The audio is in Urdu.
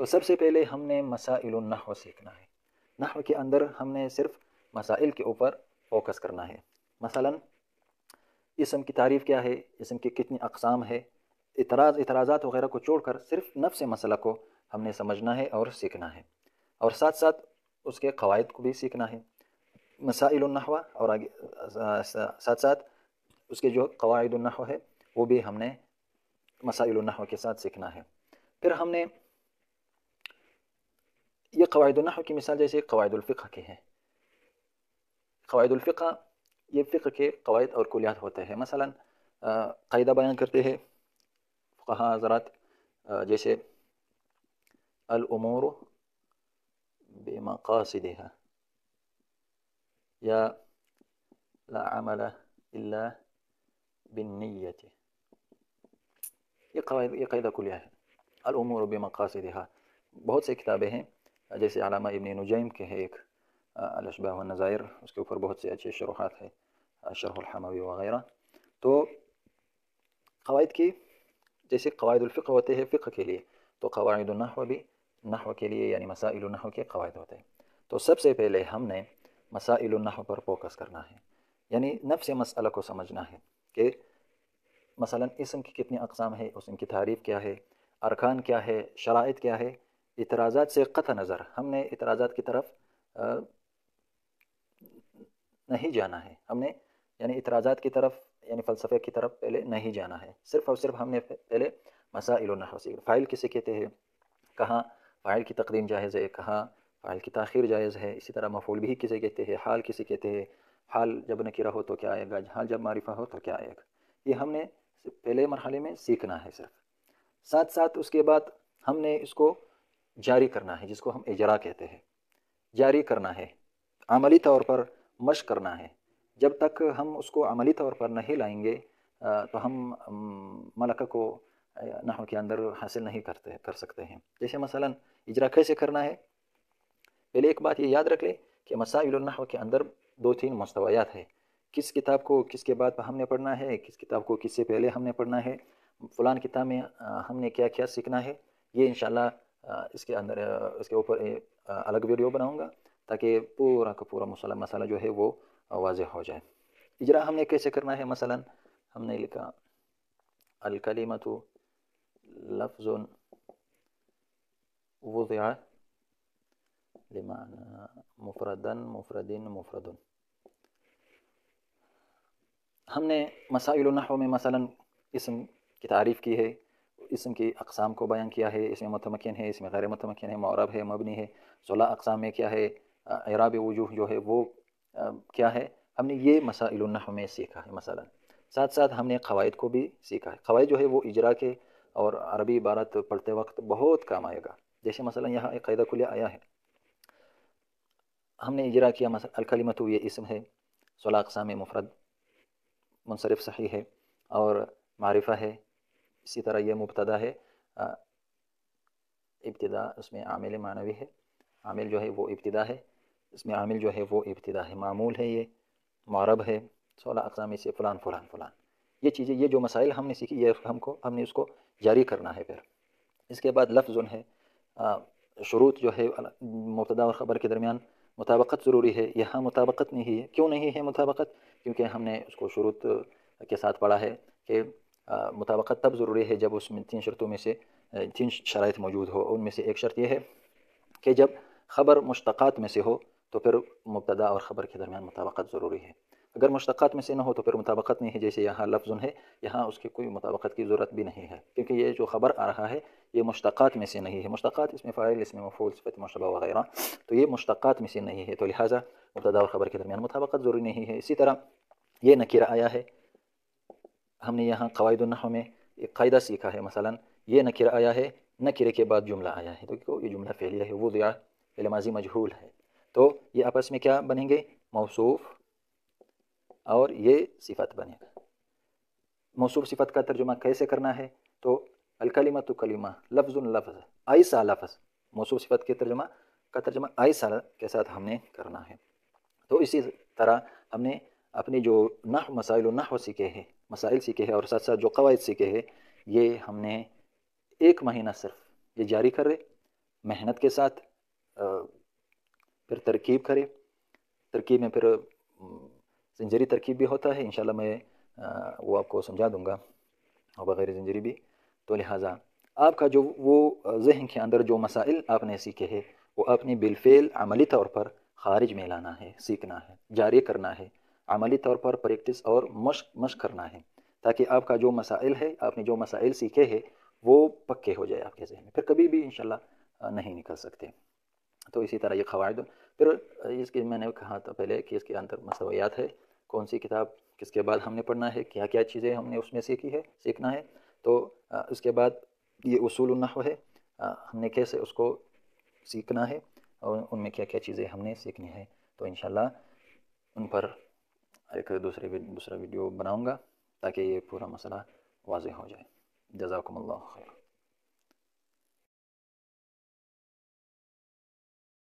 تو سب سے پہلے ہم نے مسائل النحو سیکھنا ہے. نحو کے اندر ہم نے صرف مسائل کے اوپر فوکس کرنا ہے. مثلا اسم کی تعریف کیا ہے، اسم کی کتنی اقسام ہے، اعتراضات وغیرہ کو چھوڑ کر صرف نفس مسئلہ کو ہم نے سمجھنا ہے اور سیکھنا ہے، اور ساتھ ساتھ اس کے قواعد کو بھی سیکھنا ہے. مسائل النحو اور آگے ساتھ ساتھ اس کے جو قواعد النحو ہے وہ بھی ہم نے مسائل النحو کے ساتھ سیکھنا ہے. پھر ہم نے یہ قواعد النحو کی مثال جیسے قواعد الفقہ کی ہے. قواعد الفقہ یہ فقہ کے قواعد اور کلیات ہوتے ہیں. مثلا قاعدہ بیان کرتے ہیں فقہاء حضرات جیسے الامور بمقاصدها یا لا عمل الا بالنیت. یہ قاعدہ کلیہ ہے الامور بمقاصدها. بہت سے کتابیں ہیں جیسے علامہ ابن نجیم کے ہے ایک الاشباہ والنظائر، اس کے اوپر بہت سے اچھے شروحات ہیں، شرح الحموی وغیرہ. تو قواعد کی جیسے قواعد الفقہ ہوتے ہیں فقہ کے لیے، تو قواعد النحو بھی نحو کے لیے یعنی مسائل النحو کے قواعد ہوتے ہیں. تو سب سے پہلے ہم نے مسائل النحو پر فوکس کرنا ہے، یعنی نفس مسئلہ کو سمجھنا ہے کہ مثلا اسم کی کتنی اقسام ہے، اسم کی تعریف کیا ہے، ارکان کیا ہے، شرائط کیا ہے. اعتراضات سے قطع نظر ہم نے اعتراضات کی طرف نہیں جانا ہے. ہم نے یعنی اعتراضات کی طرف یعنی فلسفے کی طرف پہلے نہیں جانا ہے. صرف اور صرف ہم نے پہلے مسائل النحو سیکھنا. فاعل کسے کہتے ہیں، کہاں فاعل کی تقدیم جائز ہے، کہاں فاعل کی تاخیر جائز ہے. اسی طرح مفعول بھی کسے کہتے ہیں، حال کسے کہتے ہیں، حال جب نکرہ ہو تو کیا آئے گا، حال جب معرفہ ہو تو کیا آئے گا. یہ ہم نے پہلے مرحلے میں سیکھنا ہے صرف. ساتھ ساتھ اس کے بعد ہم نے اس کو جاری کرنا ہے، جس کو ہم اجرا کہتے ہیں. جاری کرنا ہے، عملی طور پر مشق کرنا ہے. جب تک ہم اس کو عملی طور پر نہیں لائیں گے تو ہم ملکہ کو نحو کے اندر حاصل نہیں کر سکتے ہیں. جیسے مثلا اجرا کیسے کرنا ہے، پہلے ایک بات یہ یاد رکھ لیں کہ مسائل النحو کے اندر 2-3 مستویات ہیں. کس کتاب کو کس کے بعد ہم نے پڑھنا ہے، کس کتاب کو کس سے پہلے ہم نے پڑھنا ہے، فلان کتاب میں ہم نے کیا کیا سیکھنا ہے. یہ انشاءاللہ اس کے اندر اس کے اوپر الگ ویڈیو بناؤں گا تاکہ پورا کا پورا مسئلہ جو ہے وہ واضح ہو جائے. اجرا ہم نے کیسے کرنا ہے، مثلا ہم نے لکھا الکلمۃ لفظ وضع لمعنى مفردا مفرد مفرد. ہم نے مسائل النحو میں مثلا اسم کی تعریف کی ہے، اسم کی اقسام کو بیان کیا ہے، اس میں متمکن ہے، اس میں غیر متمکن ہے، معرب ہے، مبنی ہے. 16 اقسام میں کیا ہے، اعراب وجوہ جو ہے وہ کیا ہے. ہم نے یہ مسائل النحو میں سیکھا ہے. مثلا ساتھ ساتھ ہم نے قواعد کو بھی سیکھا ہے. قواعد جو ہے وہ اجرا کے اور عربی عبارت پڑھتے وقت بہت کام آئے گا. جیسے مثلا یہاں ایک قاعدہ کلیہ آیا ہے، ہم نے اجرا کیا. مثلا الکلمۃ یہ اسم ہے، 16 اقسام مفرد منصرف صحیح ہے اور معرفہ ہے. اسی طرح یہ مبتدا ہے، ابتدا اس میں عامل معنوی ہے، عامل جو ہے وہ ابتدا ہے، اس میں عامل جو ہے وہ ابتدا ہے، معمول ہے، یہ معرب ہے. 16 اقسام میں سے فلان فلان فلان یہ چیزیں، یہ جو مسائل ہم نے سیکھی یہ ہم نے اس کو جاری کرنا ہے. پھر اس کے بعد لفظ ہے، شروط جو ہے مبتدا اور خبر کے درمیان مطابقت ضروری ہے. یہاں مطابقت نہیں ہے. کیوں نہیں ہے مطابقت؟ کیونکہ ہم نے اس کو شروط کے ساتھ پڑھا ہے کہ مطابقت تب ضروری ہے جب اس میں 3 شرطوں میں سے 3 شرائط موجود ہو. ان میں سے ایک شرط یہ ہے کہ جب خبر مشتقات میں سے ہو تو پھر مبتدا اور خبر کے درمیان مطابقت ضروری ہے. اگر مشتقات میں سے نہ ہو تو پھر مطابقت نہیں ہے. جیسے یہاں لفظ ہے، یہاں اس کی کوئی مطابقت کی ضرورت بھی نہیں ہے کیونکہ یہ جو خبر آ رہا ہے یہ مشتقات میں سے نہیں ہے. مشتقات اس میں فاعل، اس میں مفعول، صفت مشبہ وغیرہ، تو یہ مشتقات میں سے نہیں ہے، تو لہٰذا مبتدا اور خبر کے درمیان مطابقت ضروری نہیں ہے. اسی طرح یہ نکرہ آیا ہے، ہم نے یہاں قواعد النحو میں ایک قاعدہ سیکھا ہے. مثلا یہ نکرہ آیا ہے، نکرے کے بعد جملہ آیا ہے، تو یہ جملہ فعلیہ ہے، وضع فعل ماضی مجہول ہے. تو یہ آپس میں کیا بنیں گے، موصوف اور یہ صفت بنے گا. موصوف صفت کا ترجمہ کیسے کرنا ہے، تو الکلمۃ کلمہ، لفظ لفظ، ایسا لفظ. موصوف صفت کے ترجمہ ایسا کے ساتھ ہم نے کرنا ہے. تو اسی طرح ہم نے اپنی جو نحو مسائل النحو سیکھے ہیں، مسائل سیکھے ہیں، اور ساتھ ساتھ جو قواعد سیکھے ہیں، یہ ہم نے 1 مہینہ صرف یہ جاری کر رہے. محنت کے ساتھ پھر ترکیب کرے. ترکیب میں پھر زنجری ترکیب بھی ہوتا ہے، انشاءاللہ میں وہ آپ کو سمجھا دوں گا، اور بغیر زنجری بھی. تو لہٰذا آپ کا جو وہ ذہن کے اندر جو مسائل آپ نے سیکھے ہیں وہ آپ نے بالفعل عملی طور پر خارج میں لانا ہے، سیکھنا ہے، جاری کرنا ہے، عملی طور پر پریکٹس اور مشق کرنا ہے، تاکہ آپ کا جو مسائل ہے، آپ نے جو مسائل سیکھے ہیں وہ پکے ہو جائے آپ کے ذہن میں، پھر کبھی بھی انشاءاللہ نہیں نکل سکتے. تو اسی طرح یہ قواعد. پھر اس کی میں نے کہا تھا پہلے کہ اس کے اندر مستویات ہے، کون سی کتاب کس کے بعد ہم نے پڑھنا ہے، کیا کیا چیزیں ہم نے اس میں سیکھنا ہے. تو اس کے بعد یہ اصول النحو ہے، ہم نے کیسے اس کو سیکھنا ہے اور ان میں کیا کیا چیزیں ہم نے سیکھنی ہے. تو انشاءاللہ ان پر ایک دوسرا ویڈیو بناؤں گا تاکہ یہ پورا مسئلہ واضح ہو جائے. جزاکم اللہ خیر.